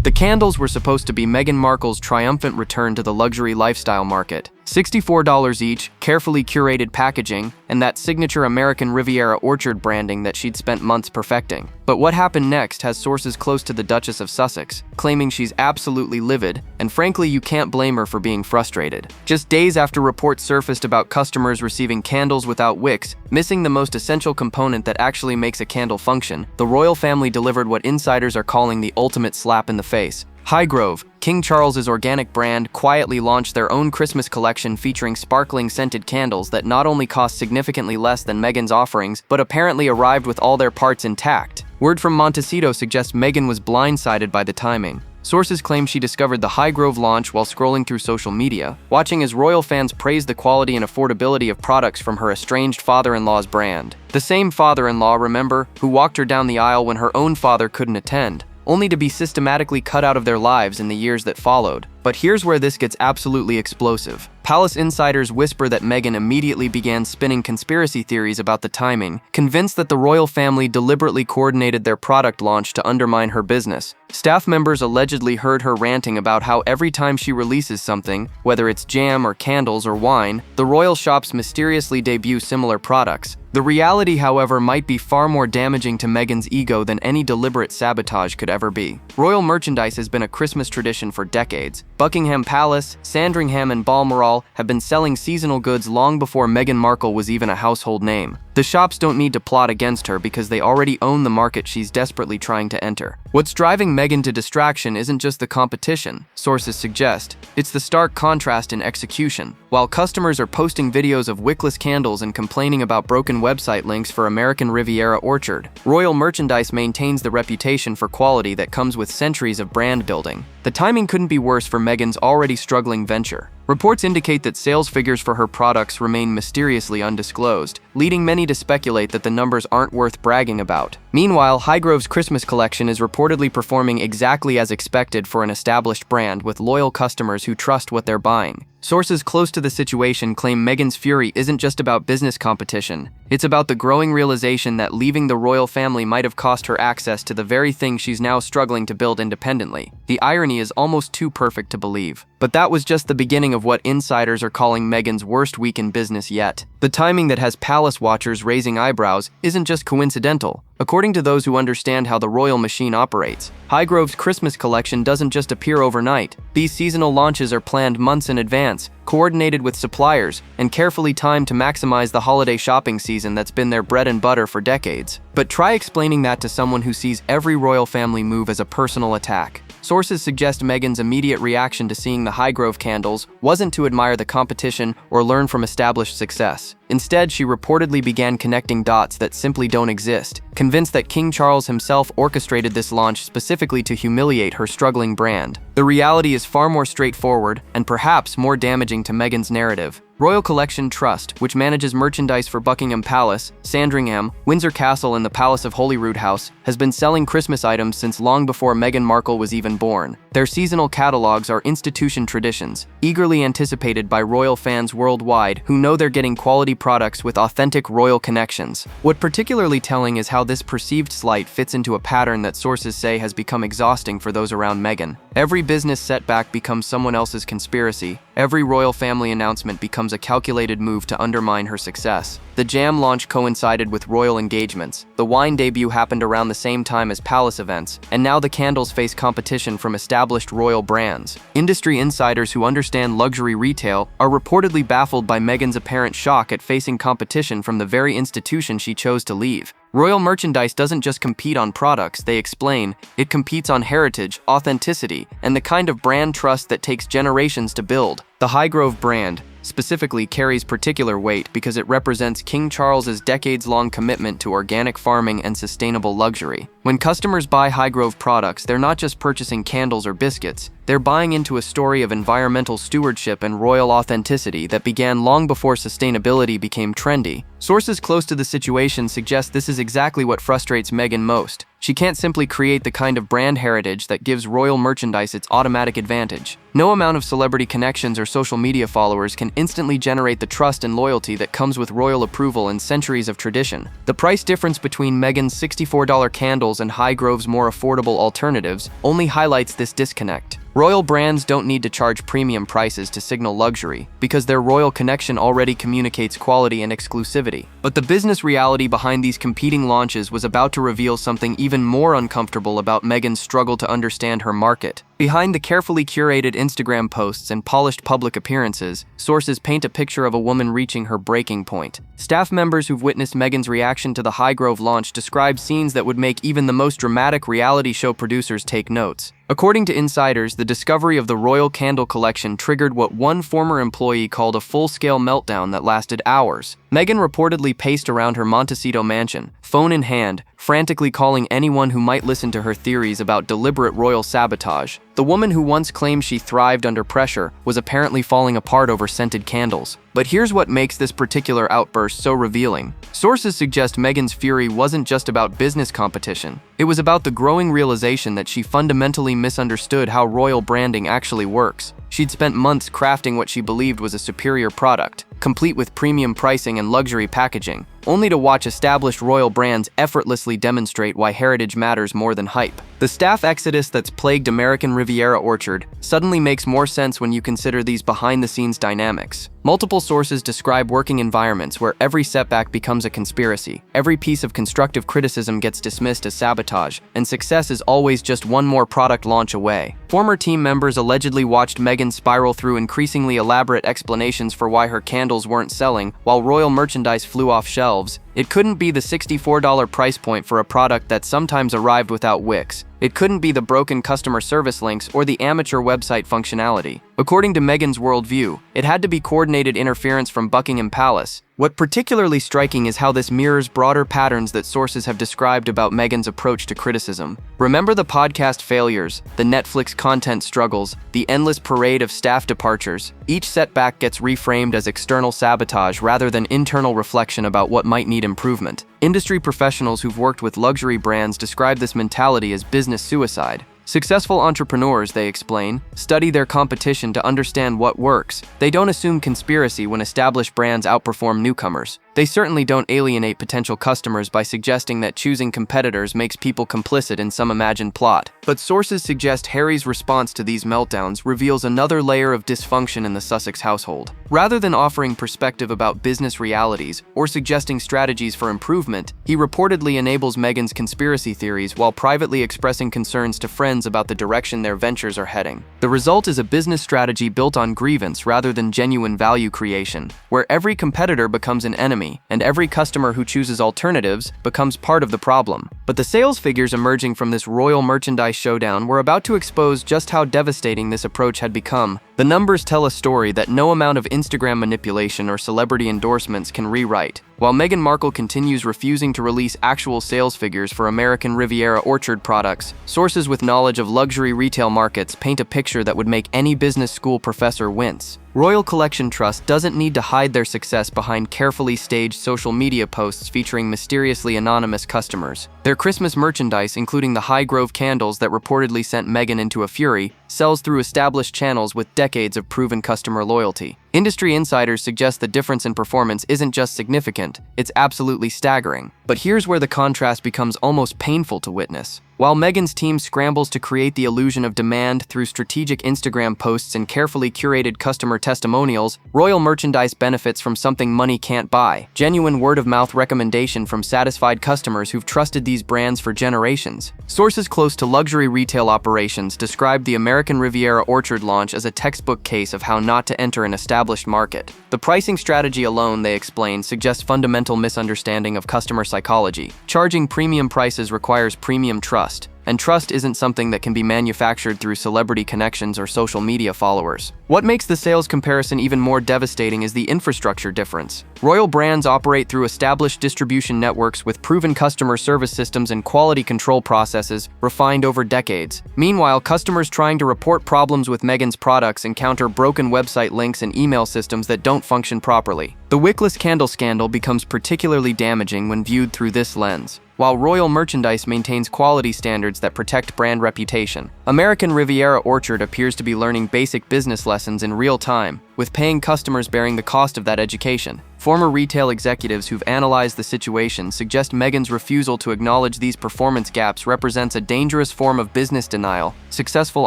The candles were supposed to be Meghan Markle's triumphant return to the luxury lifestyle market. $64 each, carefully curated packaging, and that signature American Riviera Orchard branding that she'd spent months perfecting. But what happened next has sources close to the Duchess of Sussex, claiming she's absolutely livid, and frankly you can't blame her for being frustrated. Just days after reports surfaced about customers receiving candles without wicks, missing the most essential component that actually makes a candle function, the royal family delivered what insiders are calling the ultimate slap in the face. Highgrove, King Charles's organic brand, quietly launched their own Christmas collection featuring sparkling scented candles that not only cost significantly less than Meghan's offerings, but apparently arrived with all their parts intact. Word from Montecito suggests Meghan was blindsided by the timing. Sources claim she discovered the Highgrove launch while scrolling through social media, watching as royal fans praised the quality and affordability of products from her estranged father-in-law's brand. The same father-in-law, remember, who walked her down the aisle when her own father couldn't attend, only to be systematically cut out of their lives in the years that followed. But here's where this gets absolutely explosive. Palace insiders whisper that Meghan immediately began spinning conspiracy theories about the timing, convinced that the royal family deliberately coordinated their product launch to undermine her business. Staff members allegedly heard her ranting about how every time she releases something, whether it's jam or candles or wine, the royal shops mysteriously debut similar products. The reality, however, might be far more damaging to Meghan's ego than any deliberate sabotage could ever be. Royal merchandise has been a Christmas tradition for decades. Buckingham Palace, Sandringham, and Balmoral have been selling seasonal goods long before Meghan Markle was even a household name. The shops don't need to plot against her because they already own the market she's desperately trying to enter. What's driving Meghan to distraction isn't just the competition, sources suggest. It's the stark contrast in execution. While customers are posting videos of wickless candles and complaining about broken website links for American Riviera Orchard, royal merchandise maintains the reputation for quality that comes with centuries of brand building. The timing couldn't be worse for Meghan's already struggling venture. Reports indicate that sales figures for her products remain mysteriously undisclosed, leading many to speculate that the numbers aren't worth bragging about. Meanwhile, Highgrove's Christmas collection is reportedly performing exactly as expected for an established brand with loyal customers who trust what they're buying. Sources close to the situation claim Meghan's fury isn't just about business competition. It's about the growing realization that leaving the royal family might have cost her access to the very thing she's now struggling to build independently. The irony is almost too perfect to believe. But that was just the beginning of what insiders are calling Meghan's worst week in business yet. The timing that has palace watchers raising eyebrows isn't just coincidental. According to those who understand how the royal machine operates, Highgrove's Christmas collection doesn't just appear overnight. These seasonal launches are planned months in advance, coordinated with suppliers, and carefully timed to maximize the holiday shopping season that's been their bread and butter for decades. But try explaining that to someone who sees every royal family move as a personal attack. Sources suggest Meghan's immediate reaction to seeing the Highgrove candles wasn't to admire the competition or learn from established success. Instead, she reportedly began connecting dots that simply don't exist, convinced that King Charles himself orchestrated this launch specifically to humiliate her struggling brand. The reality is far more straightforward and perhaps more damaging to Meghan's narrative. Royal Collection Trust, which manages merchandise for Buckingham Palace, Sandringham, Windsor Castle, and the Palace of Holyrood House, has been selling Christmas items since long before Meghan Markle was even born. Their seasonal catalogs are institution traditions, eagerly anticipated by royal fans worldwide who know they're getting quality products with authentic royal connections. What particularly telling is how this perceived slight fits into a pattern that sources say has become exhausting for those around Meghan. Every business setback becomes someone else's conspiracy. Every royal family announcement becomes a calculated move to undermine her success. The jam launch coincided with royal engagements, the wine debut happened around the same time as palace events, and now the candles face competition from established royal brands. Industry insiders who understand luxury retail are reportedly baffled by Meghan's apparent shock at facing competition from the very institution she chose to leave. Royal merchandise doesn't just compete on products, they explain. It competes on heritage, authenticity, and the kind of brand trust that takes generations to build. The Highgrove brand, specifically, carries particular weight because it represents King Charles's decades-long commitment to organic farming and sustainable luxury. When customers buy Highgrove products, they're not just purchasing candles or biscuits, they're buying into a story of environmental stewardship and royal authenticity that began long before sustainability became trendy. Sources close to the situation suggest this is exactly what frustrates Meghan most. She can't simply create the kind of brand heritage that gives royal merchandise its automatic advantage. No amount of celebrity connections or social media followers can instantly generate the trust and loyalty that comes with royal approval and centuries of tradition. The price difference between Meghan's $64 candles and Highgrove's more affordable alternatives only highlights this disconnect. Royal brands don't need to charge premium prices to signal luxury, because their royal connection already communicates quality and exclusivity. But the business reality behind these competing launches was about to reveal something even more uncomfortable about Meghan's struggle to understand her market. Behind the carefully curated Instagram posts and polished public appearances, sources paint a picture of a woman reaching her breaking point. Staff members who've witnessed Meghan's reaction to the Highgrove launch describe scenes that would make even the most dramatic reality show producers take notes. According to insiders, the discovery of the royal candle collection triggered what one former employee called a full-scale meltdown that lasted hours. Meghan reportedly paced around her Montecito mansion, phone in hand, frantically calling anyone who might listen to her theories about deliberate royal sabotage. The woman who once claimed she thrived under pressure was apparently falling apart over scented candles. But here's what makes this particular outburst so revealing. Sources suggest Meghan's fury wasn't just about business competition. It was about the growing realization that she fundamentally misunderstood how royal branding actually works. She'd spent months crafting what she believed was a superior product, complete with premium pricing and luxury packaging, only to watch established royal brands effortlessly demonstrate why heritage matters more than hype. The staff exodus that's plagued American Riviera Orchard suddenly makes more sense when you consider these behind-the-scenes dynamics. Multiple sources describe working environments where every setback becomes a conspiracy, every piece of constructive criticism gets dismissed as sabotage, and success is always just one more product launch away. Former team members allegedly watched Meghan spiral through increasingly elaborate explanations for why her candles weren't selling, while royal merchandise flew off shelves. It couldn't be the $64 price point for a product that sometimes arrived without wicks. It couldn't be the broken customer service links or the amateur website functionality. According to Meghan's worldview, it had to be coordinated interference from Buckingham Palace. What particularly striking is how this mirrors broader patterns that sources have described about Meghan's approach to criticism. Remember the podcast failures, the Netflix content struggles, the endless parade of staff departures? Each setback gets reframed as external sabotage rather than internal reflection about what might need improvement. Industry professionals who've worked with luxury brands describe this mentality as business suicide. Successful entrepreneurs, they explain, study their competition to understand what works. They don't assume conspiracy when established brands outperform newcomers. They certainly don't alienate potential customers by suggesting that choosing competitors makes people complicit in some imagined plot. But sources suggest Harry's response to these meltdowns reveals another layer of dysfunction in the Sussex household. Rather than offering perspective about business realities or suggesting strategies for improvement, he reportedly enables Meghan's conspiracy theories while privately expressing concerns to friends about the direction their ventures are heading. The result is a business strategy built on grievance rather than genuine value creation, where every competitor becomes an enemy and every customer who chooses alternatives becomes part of the problem. But the sales figures emerging from this royal merchandise showdown were about to expose just how devastating this approach had become. The numbers tell a story that no amount of Instagram manipulation or celebrity endorsements can rewrite. While Meghan Markle continues refusing to release actual sales figures for American Riviera Orchard products, sources with knowledge of luxury retail markets paint a picture that would make any business school professor wince. Royal Collection Trust doesn't need to hide their success behind carefully staged social media posts featuring mysteriously anonymous customers. Their Christmas merchandise, including the Highgrove candles that reportedly sent Meghan into a fury, sells through established channels with decades of proven customer loyalty. Industry insiders suggest the difference in performance isn't just significant, it's absolutely staggering. But here's where the contrast becomes almost painful to witness. While Meghan's team scrambles to create the illusion of demand through strategic Instagram posts and carefully curated customer testimonials, royal merchandise benefits from something money can't buy: genuine word-of-mouth recommendation from satisfied customers who've trusted these brands for generations. Sources close to luxury retail operations described the American Riviera Orchard launch as a textbook case of how not to enter an established market. The pricing strategy alone, they explain, suggests fundamental misunderstanding of customer psychology. Charging premium prices requires premium trust. and trust isn't something that can be manufactured through celebrity connections or social media followers. What makes the sales comparison even more devastating is the infrastructure difference. Royal brands operate through established distribution networks with proven customer service systems and quality control processes refined over decades. Meanwhile, customers trying to report problems with Meghan's products encounter broken website links and email systems that don't function properly. The wickless candle scandal becomes particularly damaging when viewed through this lens. While royal merchandise maintains quality standards that protect brand reputation, American Riviera Orchard appears to be learning basic business lessons in real time, with paying customers bearing the cost of that education. Former retail executives who've analyzed the situation suggest Meghan's refusal to acknowledge these performance gaps represents a dangerous form of business denial. Successful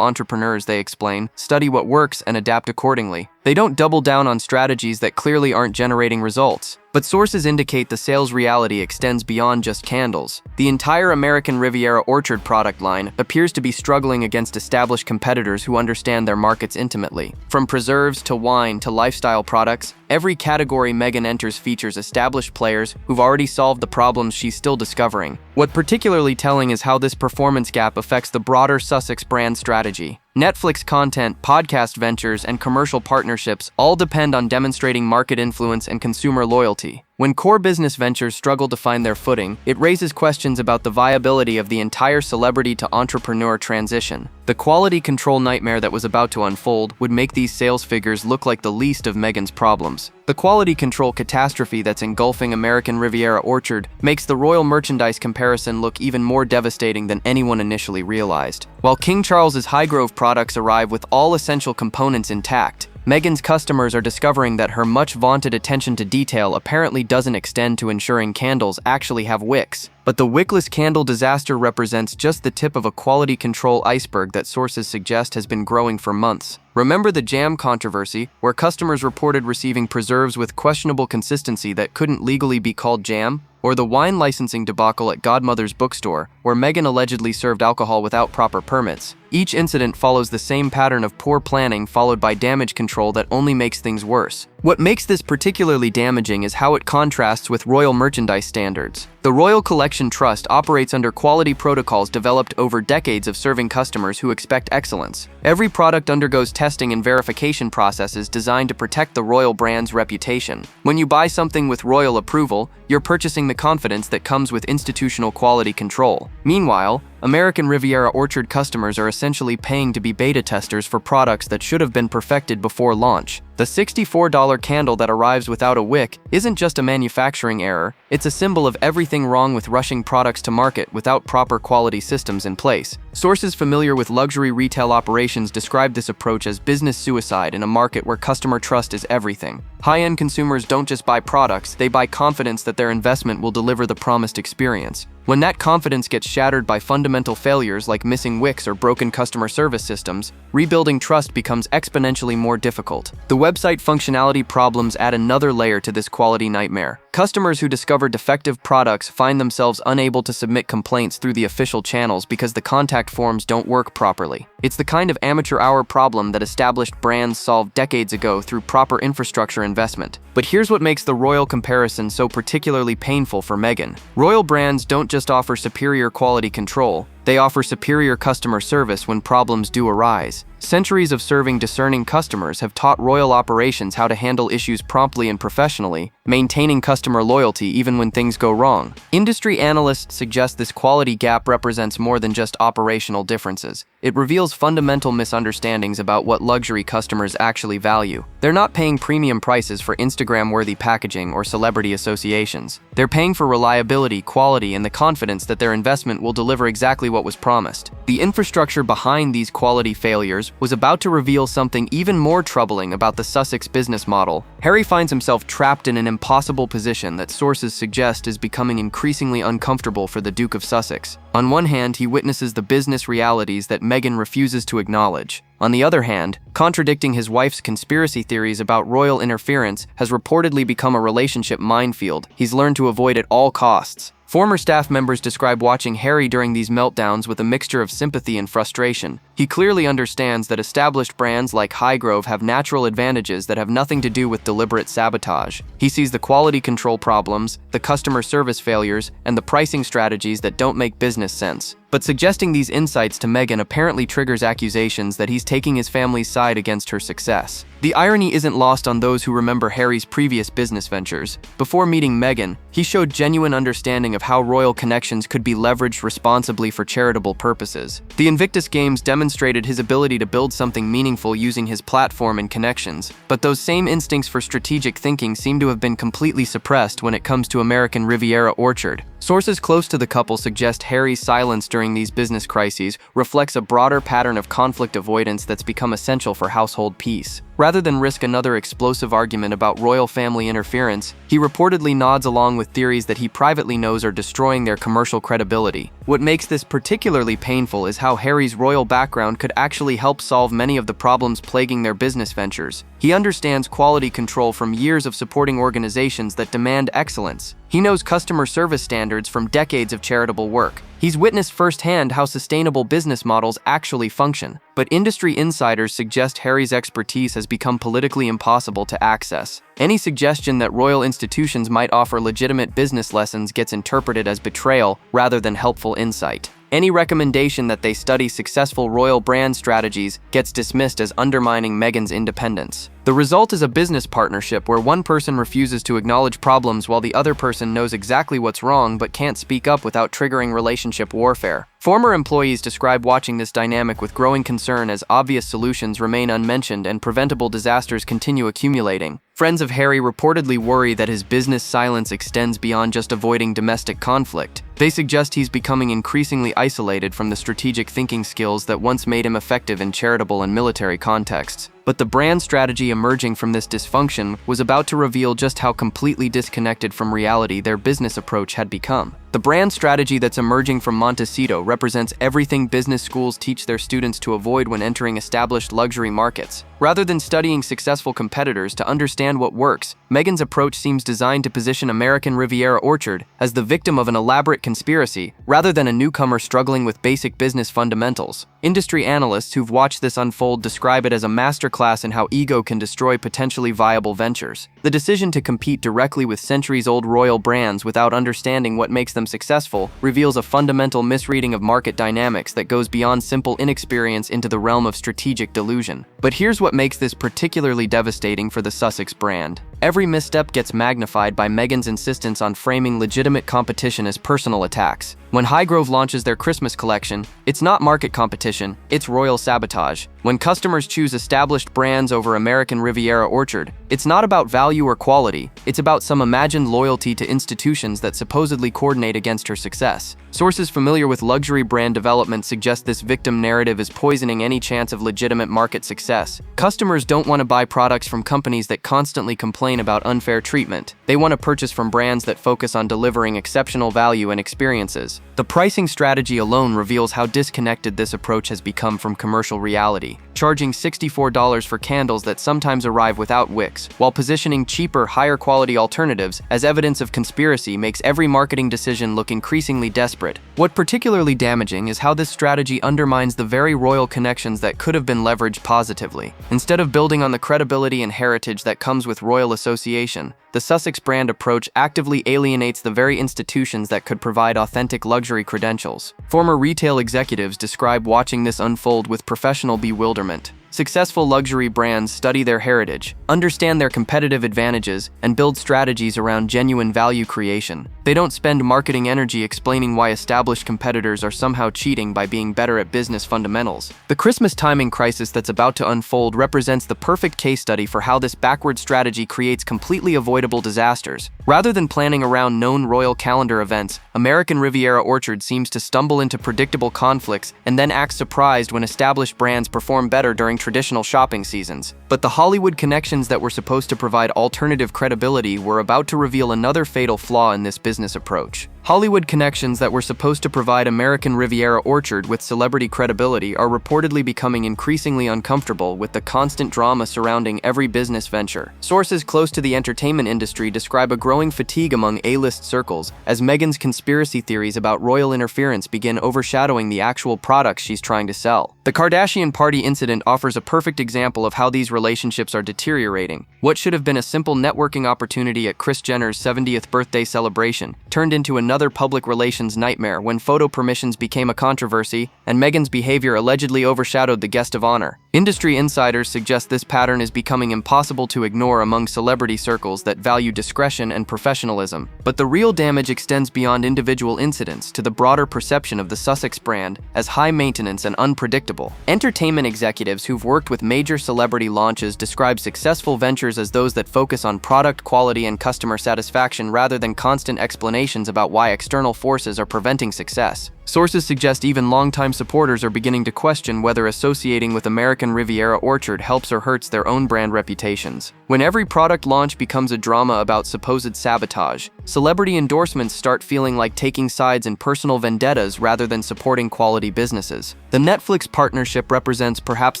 entrepreneurs, they explain, study what works and adapt accordingly. They don't double down on strategies that clearly aren't generating results. But sources indicate the sales reality extends beyond just candles. The entire American Riviera Orchard product line appears to be struggling against established competitors who understand their markets intimately. From preserves to wine to lifestyle products, every category Meghan enters features established players who've already solved the problems she's still discovering. What particularly telling is how this performance gap affects the broader Sussex brand strategy. Netflix content, podcast ventures, and commercial partnerships all depend on demonstrating market influence and consumer loyalty. When core business ventures struggle to find their footing, it raises questions about the viability of the entire celebrity-to-entrepreneur transition. The quality control nightmare that was about to unfold would make these sales figures look like the least of Meghan's problems. The quality control catastrophe that's engulfing American Riviera Orchard makes the royal merchandise comparison look even more devastating than anyone initially realized. While King Charles's Highgrove products arrive with all essential components intact, Meghan's customers are discovering that her much-vaunted attention to detail apparently doesn't extend to ensuring candles actually have wicks. But the wickless candle disaster represents just the tip of a quality control iceberg that sources suggest has been growing for months. Remember the jam controversy, where customers reported receiving preserves with questionable consistency that couldn't legally be called jam? Or the wine licensing debacle at Godmother's bookstore, where Meghan allegedly served alcohol without proper permits. Each incident follows the same pattern of poor planning followed by damage control that only makes things worse. What makes this particularly damaging is how it contrasts with royal merchandise standards. The Royal Collection Trust operates under quality protocols developed over decades of serving customers who expect excellence. Every product undergoes testing and verification processes designed to protect the royal brand's reputation. When you buy something with royal approval, you're purchasing the confidence that comes with institutional quality control. Meanwhile, American Riviera Orchard customers are essentially paying to be beta testers for products that should have been perfected before launch. The $64 candle that arrives without a wick isn't just a manufacturing error, it's a symbol of everything wrong with rushing products to market without proper quality systems in place. Sources familiar with luxury retail operations describe this approach as business suicide in a market where customer trust is everything. High-end consumers don't just buy products, they buy confidence that their investment will deliver the promised experience. When that confidence gets shattered by fundamental failures like missing wicks or broken customer service systems, rebuilding trust becomes exponentially more difficult. The website functionality problems add another layer to this quality nightmare. Customers who discover defective products find themselves unable to submit complaints through the official channels because the contact forms don't work properly. It's the kind of amateur hour problem that established brands solved decades ago through proper infrastructure investment. But here's what makes the royal comparison so particularly painful for Meghan. Royal brands don't just offer superior quality control, they offer superior customer service when problems do arise. Centuries of serving discerning customers have taught royal operations how to handle issues promptly and professionally, maintaining customer loyalty even when things go wrong. Industry analysts suggest this quality gap represents more than just operational differences. It reveals fundamental misunderstandings about what luxury customers actually value. They're not paying premium prices for Instagram-worthy packaging or celebrity associations. They're paying for reliability, quality, and the confidence that their investment will deliver exactly what was promised. The infrastructure behind these quality failures was about to reveal something even more troubling about the Sussex business model. Harry finds himself trapped in an impossible position that sources suggest is becoming increasingly uncomfortable for the Duke of Sussex. On one hand, he witnesses the business realities that Meghan refuses to acknowledge. On the other hand, contradicting his wife's conspiracy theories about royal interference has reportedly become a relationship minefield he's learned to avoid at all costs. Former staff members describe watching Harry during these meltdowns with a mixture of sympathy and frustration. He clearly understands that established brands like Highgrove have natural advantages that have nothing to do with deliberate sabotage. He sees the quality control problems, the customer service failures, and the pricing strategies that don't make business sense. But suggesting these insights to Meghan apparently triggers accusations that he's taking his family's side against her success. The irony isn't lost on those who remember Harry's previous business ventures. Before meeting Meghan, he showed genuine understanding of how royal connections could be leveraged responsibly for charitable purposes. The Invictus Games demonstrated his ability to build something meaningful using his platform and connections, but those same instincts for strategic thinking seem to have been completely suppressed when it comes to American Riviera Orchard. Sources close to the couple suggest Harry's silence during these business crises reflects a broader pattern of conflict avoidance that's become essential for household peace. Rather than risk another explosive argument about royal family interference, he reportedly nods along with theories that he privately knows are destroying their commercial credibility. What makes this particularly painful is how Harry's royal background could actually help solve many of the problems plaguing their business ventures. He understands quality control from years of supporting organizations that demand excellence. He knows customer service standards from decades of charitable work. He's witnessed firsthand how sustainable business models actually function. But industry insiders suggest Harry's expertise has become politically impossible to access. Any suggestion that royal institutions might offer legitimate business lessons gets interpreted as betrayal rather than helpful insight. Any recommendation that they study successful royal brand strategies gets dismissed as undermining Meghan's independence. The result is a business partnership where one person refuses to acknowledge problems while the other person knows exactly what's wrong but can't speak up without triggering relationship warfare. Former employees describe watching this dynamic with growing concern as obvious solutions remain unmentioned and preventable disasters continue accumulating. Friends of Harry reportedly worry that his business silence extends beyond just avoiding domestic conflict. They suggest he's becoming increasingly isolated from the strategic thinking skills that once made him effective in charitable and military contexts. But the brand strategy emerging from this dysfunction was about to reveal just how completely disconnected from reality their business approach had become. The brand strategy that's emerging from Montecito represents everything business schools teach their students to avoid when entering established luxury markets. Rather than studying successful competitors to understand what works, Meghan's approach seems designed to position American Riviera Orchard as the victim of an elaborate conspiracy, rather than a newcomer struggling with basic business fundamentals. Industry analysts who've watched this unfold describe it as a masterclass in how ego can destroy potentially viable ventures. The decision to compete directly with centuries-old royal brands without understanding what makes them successful reveals a fundamental misreading of market dynamics that goes beyond simple inexperience into the realm of strategic delusion. But here's what makes this particularly devastating for the Sussex brand. Every misstep gets magnified by Meghan's insistence on framing legitimate competition as personal attacks. When Highgrove launches their Christmas collection, it's not market competition, it's royal sabotage. When customers choose established brands over American Riviera Orchard, it's not about value or quality, it's about some imagined loyalty to institutions that supposedly coordinate against her success. Sources familiar with luxury brand development suggest this victim narrative is poisoning any chance of legitimate market success. Customers don't want to buy products from companies that constantly complain about unfair treatment. They want to purchase from brands that focus on delivering exceptional value and experiences. The pricing strategy alone reveals how disconnected this approach has become from commercial reality. Charging $64 for candles that sometimes arrive without wicks, while positioning cheaper, higher quality alternatives as evidence of conspiracy makes every marketing decision look increasingly desperate. What particularly damaging is how this strategy undermines the very royal connections that could have been leveraged positively. Instead of building on the credibility and heritage that comes with royal association, the Sussex brand approach actively alienates the very institutions that could provide authentic luxury credentials. Former retail executives describe watching this unfold with professional bewilderment. Successful luxury brands study their heritage, understand their competitive advantages, and build strategies around genuine value creation. They don't spend marketing energy explaining why established competitors are somehow cheating by being better at business fundamentals. The Christmas timing crisis that's about to unfold represents the perfect case study for how this backward strategy creates completely avoidable disasters. Rather than planning around known royal calendar events, American Riviera Orchard seems to stumble into predictable conflicts and then act surprised when established brands perform better during traditional shopping seasons. But the Hollywood connections that were supposed to provide alternative credibility were about to reveal another fatal flaw in this business approach. Hollywood connections that were supposed to provide American Riviera Orchard with celebrity credibility are reportedly becoming increasingly uncomfortable with the constant drama surrounding every business venture. Sources close to the entertainment industry describe a growing fatigue among A-list circles as Meghan's conspiracy theories about royal interference begin overshadowing the actual products she's trying to sell. The Kardashian party incident offers offers a perfect example of how these relationships are deteriorating. What should have been a simple networking opportunity at Kris Jenner's 70th birthday celebration turned into another public relations nightmare when photo permissions became a controversy and Meghan's behavior allegedly overshadowed the guest of honor. Industry insiders suggest this pattern is becoming impossible to ignore among celebrity circles that value discretion and professionalism. But the real damage extends beyond individual incidents to the broader perception of the Sussex brand as high maintenance and unpredictable. Entertainment executives who've worked with major celebrity launches describe successful ventures as those that focus on product quality and customer satisfaction rather than constant explanations about why external forces are preventing success. Sources suggest even longtime supporters are beginning to question whether associating with American Riviera Orchard helps or hurts their own brand reputations. When every product launch becomes a drama about supposed sabotage, celebrity endorsements start feeling like taking sides in personal vendettas rather than supporting quality businesses. The Netflix partnership represents perhaps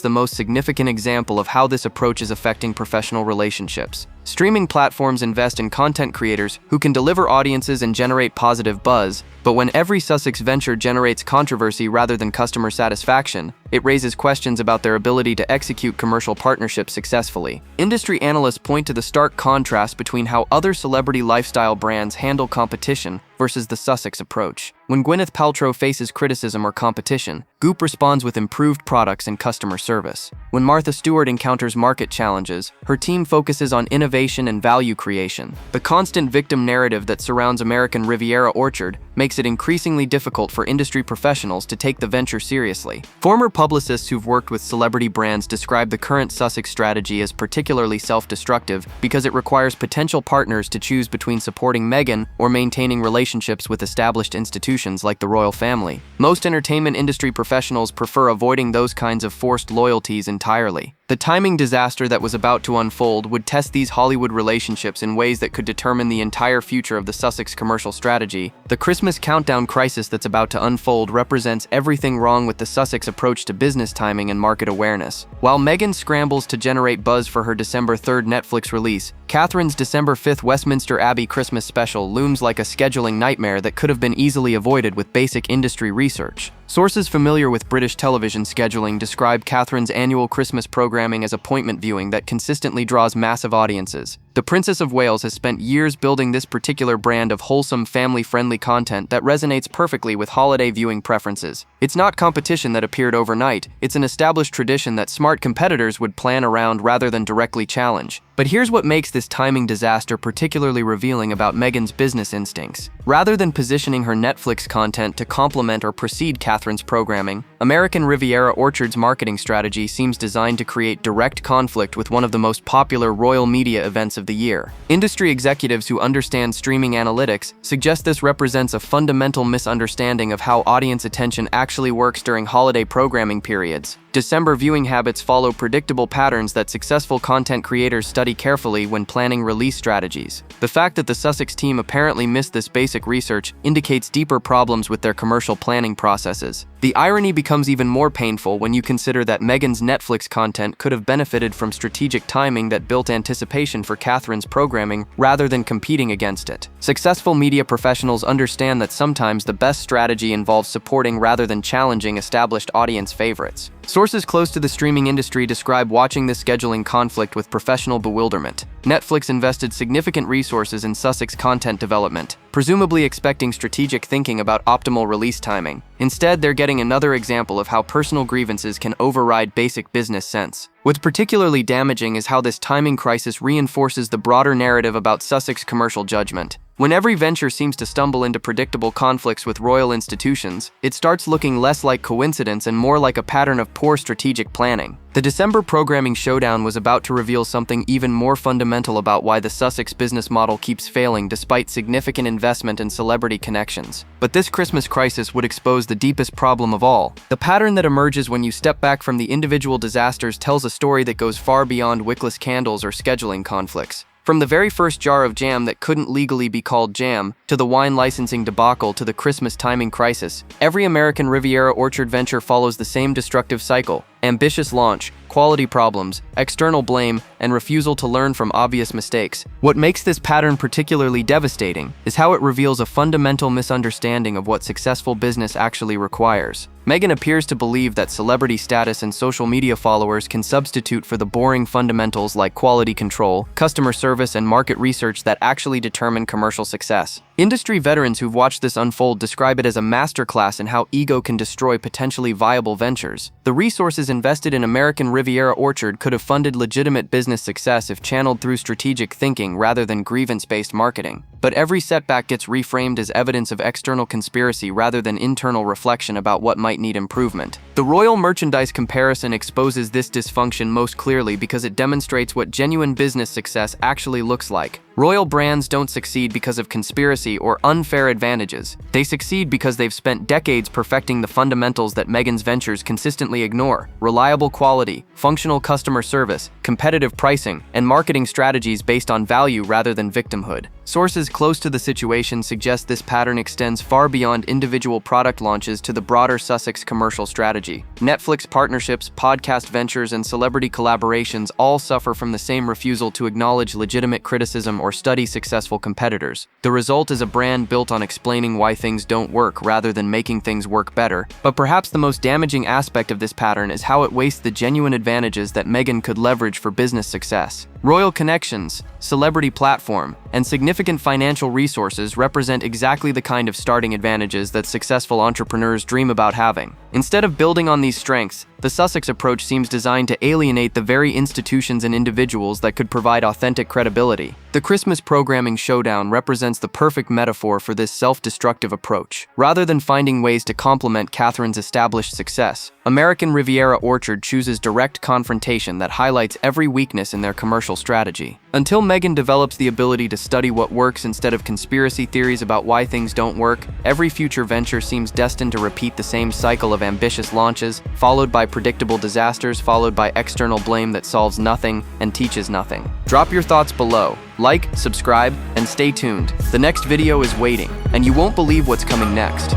the most significant example of how this approach is affecting professional relationships. Streaming platforms invest in content creators who can deliver audiences and generate positive buzz, but when every Sussex venture generates controversy rather than customer satisfaction, it raises questions about their ability to execute commercial partnerships successfully. Industry analysts point to the stark contrast between how other celebrity lifestyle brands handle competition versus the Sussex approach. When Gwyneth Paltrow faces criticism or competition, Goop responds with improved products and customer service. When Martha Stewart encounters market challenges, her team focuses on innovation and value creation. The constant victim narrative that surrounds American Riviera Orchard makes it increasingly difficult for industry professionals to take the venture seriously. Former publicists who've worked with celebrity brands describe the current Sussex strategy as particularly self-destructive because it requires potential partners to choose between supporting Meghan or maintaining relationships with established institutions like the royal family. Most entertainment industry professionals prefer avoiding those kinds of forced loyalties entirely. The timing disaster that was about to unfold would test these Hollywood relationships in ways that could determine the entire future of the Sussex commercial strategy. The Christmas countdown crisis that's about to unfold represents everything wrong with the Sussex approach to business timing and market awareness. While Meghan scrambles to generate buzz for her December 3rd Netflix release, Catherine's December 5th Westminster Abbey Christmas special looms like a scheduling nightmare that could have been easily avoided with basic industry research. Sources familiar with British television scheduling describe Catherine's annual Christmas programming as appointment viewing that consistently draws massive audiences. The Princess of Wales has spent years building this particular brand of wholesome, family-friendly content that resonates perfectly with holiday viewing preferences. It's not competition that appeared overnight, it's an established tradition that smart competitors would plan around rather than directly challenge. But here's what makes this timing disaster particularly revealing about Meghan's business instincts. Rather than positioning her Netflix content to complement or precede Catherine's programming, American Riviera Orchard's marketing strategy seems designed to create direct conflict with one of the most popular royal media events of the year. Industry executives who understand streaming analytics suggest this represents a fundamental misunderstanding of how audience attention actually works during holiday programming periods. December viewing habits follow predictable patterns that successful content creators study carefully when planning release strategies. The fact that the Sussex team apparently missed this basic research indicates deeper problems with their commercial planning processes. The irony becomes even more painful when you consider that Meghan's Netflix content could have benefited from strategic timing that built anticipation for Catherine's programming rather than competing against it. Successful media professionals understand that sometimes the best strategy involves supporting rather than challenging established audience favorites. Sources close to the streaming industry describe watching this scheduling conflict with professional bewilderment. Netflix invested significant resources in Sussex content development, presumably expecting strategic thinking about optimal release timing. Instead, they're getting another example of how personal grievances can override basic business sense. What's particularly damaging is how this timing crisis reinforces the broader narrative about Sussex commercial judgment. When every venture seems to stumble into predictable conflicts with royal institutions, it starts looking less like coincidence and more like a pattern of poor strategic planning. The December programming showdown was about to reveal something even more fundamental about why the Sussex business model keeps failing despite significant investment and celebrity connections. But this Christmas crisis would expose the deepest problem of all. The pattern that emerges when you step back from the individual disasters tells a story that goes far beyond wickless candles or scheduling conflicts. From the very first jar of jam that couldn't legally be called jam, to the wine licensing debacle to the Christmas timing crisis, every American Riviera Orchard venture follows the same destructive cycle. Ambitious launch, quality problems, external blame, and refusal to learn from obvious mistakes. What makes this pattern particularly devastating is how it reveals a fundamental misunderstanding of what successful business actually requires. Meghan appears to believe that celebrity status and social media followers can substitute for the boring fundamentals like quality control, customer service, and market research that actually determine commercial success. Industry veterans who've watched this unfold describe it as a masterclass in how ego can destroy potentially viable ventures. The resources invested in American Riviera Orchard could have funded legitimate business success if channeled through strategic thinking rather than grievance-based marketing. But every setback gets reframed as evidence of external conspiracy rather than internal reflection about what might need improvement. The royal merchandise comparison exposes this dysfunction most clearly because it demonstrates what genuine business success actually looks like. Royal brands don't succeed because of conspiracy or unfair advantages. They succeed because they've spent decades perfecting the fundamentals that Meghan's ventures consistently ignore: reliable quality, functional customer service, competitive pricing, and marketing strategies based on value rather than victimhood. Sources close to the situation suggest this pattern extends far beyond individual product launches to the broader Sussex commercial strategy. Netflix partnerships, podcast ventures, and celebrity collaborations all suffer from the same refusal to acknowledge legitimate criticism or study successful competitors. The result is a brand built on explaining why things don't work rather than making things work better. But perhaps the most damaging aspect of this pattern is how it wastes the genuine advantages that Meghan could leverage for business success. Royal connections, celebrity platform, and significant financial resources represent exactly the kind of starting advantages that successful entrepreneurs dream about having. Instead of building on these strengths, the Sussex approach seems designed to alienate the very institutions and individuals that could provide authentic credibility. The Christmas programming showdown represents the perfect metaphor for this self-destructive approach. Rather than finding ways to complement Catherine's established success, American Riviera Orchard chooses direct confrontation that highlights every weakness in their commercial strategy. Until Meghan develops the ability to study what works instead of conspiracy theories about why things don't work, every future venture seems destined to repeat the same cycle of ambitious launches, followed by predictable disasters, followed by external blame that solves nothing and teaches nothing. Drop your thoughts below. Like, subscribe, and stay tuned. The next video is waiting, and you won't believe what's coming next.